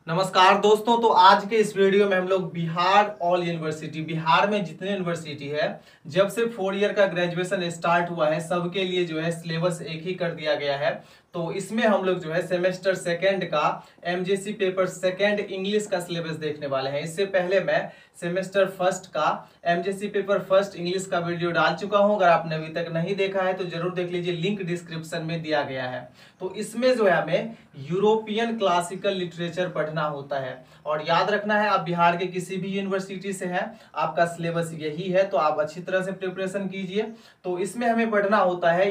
नमस्कार दोस्तों। तो आज के इस वीडियो में हम लोग बिहार ऑल यूनिवर्सिटी, बिहार में जितने यूनिवर्सिटी है, जब से 4 ईयर का ग्रेजुएशन स्टार्ट हुआ है सबके लिए जो है सिलेबस एक ही कर दिया गया है। तो इसमें हम लोग जो है सेमेस्टर सेकंड का एमजेसी पेपर सेकंड इंग्लिश का सिलेबस देखने वाले हैं। इससे पहले मैं सेमेस्टर फर्स्ट का एमजेसी पेपर फर्स्ट इंग्लिश का वीडियो डाल चुका हूं। अगर आपने अभी तक नहीं देखा है तो जरूर देख लीजिए, लिंक डिस्क्रिप्शन में दिया गया है। तो इसमें जो है हमें यूरोपियन क्लासिकल लिटरेचर पढ़ना होता है और याद रखना है, आप बिहार के किसी भी यूनिवर्सिटी से हैं, आपका सिलेबस यही है, तो आप अच्छी तरह से प्रिपरेशन कीजिए। तो इसमें हमें पढ़ना होता है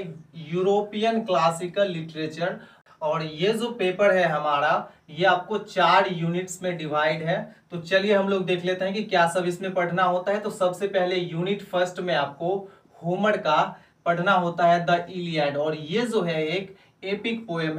यूरोपियन क्लासिकल लिटरेचर। और ये जो पेपर है हमारा, ये आपको 4 यूनिट्स में डिवाइड है। तो चलिए हम लोग देख लेते हैं कि क्या सब इसमें पढ़ना होता है। तो सबसे पहले यूनिट फर्स्ट में आपको होमर का पढ़ना होता है द इलियड, और ये जो है एक एपिक पोएम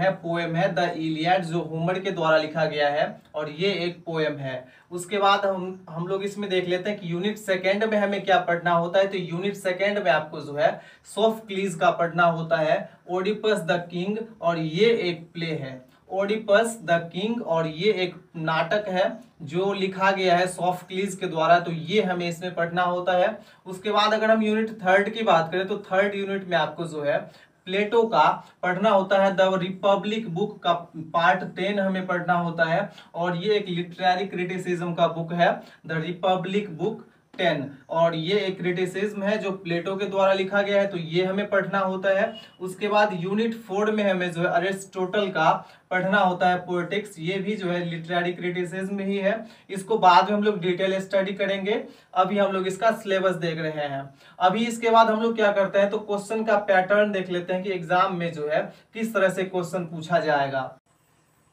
है द इलियड, जो होमर के द्वारा लिखा गया है और ये एक पोएम है। उसके बाद हम लोग इसमें देख लेते हैं कि यूनिट सेकंड में हमें क्या पढ़ना होता है। तो यूनिट सेकंड में आपको जो है सोफोक्लिस का पढ़ना होता है ओडिपस द किंग, और ये एक प्ले है ओडिपस द किंग, और ये एक नाटक है जो लिखा गया है सोफोक्लिस के द्वारा। तो ये हमें इसमें पढ़ना होता है। उसके बाद अगर हम यूनिट थर्ड की बात करें तो थर्ड यूनिट में आपको जो है प्लेटो का पढ़ना होता है द रिपब्लिक बुक का पार्ट 10 हमें पढ़ना होता है, और ये एक लिटरेरी क्रिटिसिज्म का बुक है द रिपब्लिक बुक 10, और ये एक क्रिटिसिज्म है जो प्लेटो के द्वारा लिखा गया है। तो ये हमें पढ़ना होता है। उसके बाद यूनिट 4 में हमें जो है अरिस्टोटल का पढ़ना होता है पोएटिक्स, ये भी जो है लिटरेरी क्रिटिसिज्म ही है। इसको बाद में हम लोग डिटेल स्टडी करेंगे, अभी हम लोग इसका सिलेबस देख रहे हैं। अभी इसके बाद हम लोग क्या करते हैं, तो क्वेश्चन का पैटर्न देख लेते हैं कि एग्जाम में जो है किस तरह से क्वेश्चन पूछा जाएगा।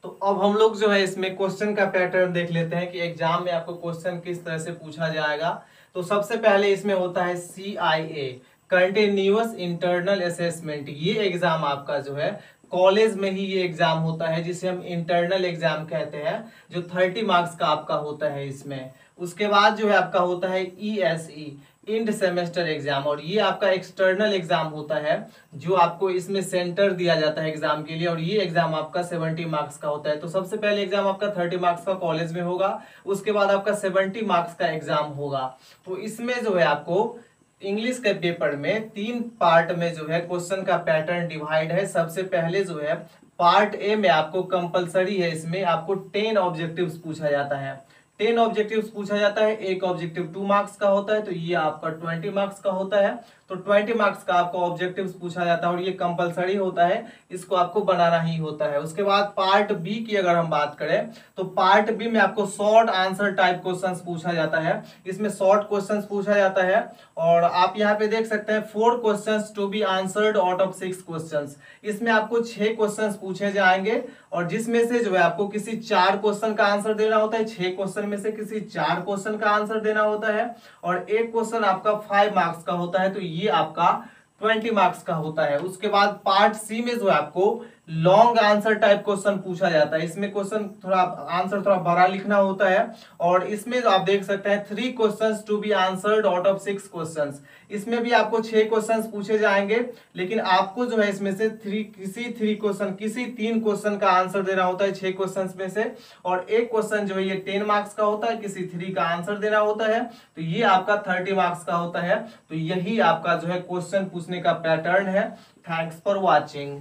तो अब हम लोग जो है इसमें क्वेश्चन का पैटर्न देख लेते हैं कि एग्जाम में आपको क्वेश्चन किस तरह से पूछा जाएगा। तो सबसे पहले इसमें होता है CIA कंटिन्यूअस इंटरनल असेसमेंट। ये एग्जाम आपका जो है कॉलेज में ही ये एग्जाम होता है, जिसे हम इंटरनल एग्जाम कहते हैं, जो 30 मार्क्स का आपका होता है इसमें। उसके बाद जो है आपका होता है ESE इंड सेमेस्टर एग्जाम, और ये आपका एक्सटर्नल एग्जाम होता है जो आपको इसमें सेंटर दिया जाता है एग्जाम के लिए, और ये एग्जाम आपका 70 मार्क्स का होता है। तो सबसे पहले एग्जाम आपका 30 मार्क्स का कॉलेज में होगा, उसके बाद आपका 70 मार्क्स का एग्जाम होगा। तो इसमें जो है आपको इंग्लिश के पेपर में 3 पार्ट में जो है क्वेश्चन का पैटर्न डिवाइड है। सबसे पहले जो है पार्ट ए में आपको कंपलसरी है, इसमें आपको 10 ऑब्जेक्टिव्स पूछा जाता है। 10 ऑब्जेक्टिव्स पूछा जाता है, एक ऑब्जेक्टिव 2 मार्क्स का होता है, तो ये आपका 20 मार्क्स का होता है। तो 20 मार्क्स का आपको ऑब्जेक्टिव्स पूछा जाता है और ये कंपलसरी होता है, इसको आपको बनाना ही होता है। उसके बाद पार्ट बी की अगर हम बात करें तो पार्ट बी में आपको शॉर्ट आंसर टाइप क्वेश्चंस पूछा जाता है। इसमें शॉर्ट क्वेश्चंस पूछा जाता है, और आप यहाँ पे देख सकते हैं 4 questions to be answered out of 6 questions. इसमें आपको 6 क्वेश्चंस पूछे जाएंगे, और जिसमें से जो है आपको किसी 4 क्वेश्चन का आंसर देना होता है। 6 क्वेश्चन में से किसी 4 क्वेश्चन का आंसर देना होता है, और एक क्वेश्चन आपका 5 मार्क्स का होता है, तो ये आपका 20 मार्क्स का होता है। उसके बाद पार्ट सी में जो है आपको लॉन्ग आंसर टाइप क्वेश्चन पूछा जाता है। इसमें क्वेश्चन थोड़ा आंसर थोड़ा बड़ा लिखना होता है, और इसमें जो आप देख सकते हैं 3 questions to be answered out of 6 questions. इसमें भी आपको 6 क्वेश्चंस पूछे जाएंगे, लेकिन आपको जो है इसमें से किसी 3 क्वेश्चन का आंसर देना होता है 6 क्वेश्चंस में से, और एक क्वेश्चन जो है ये 10 मार्क्स का होता है, किसी 3 का आंसर देना होता है, तो ये आपका 30 मार्क्स का होता है। तो यही आपका जो है क्वेश्चन पूछने का पैटर्न है। Thanks for watching.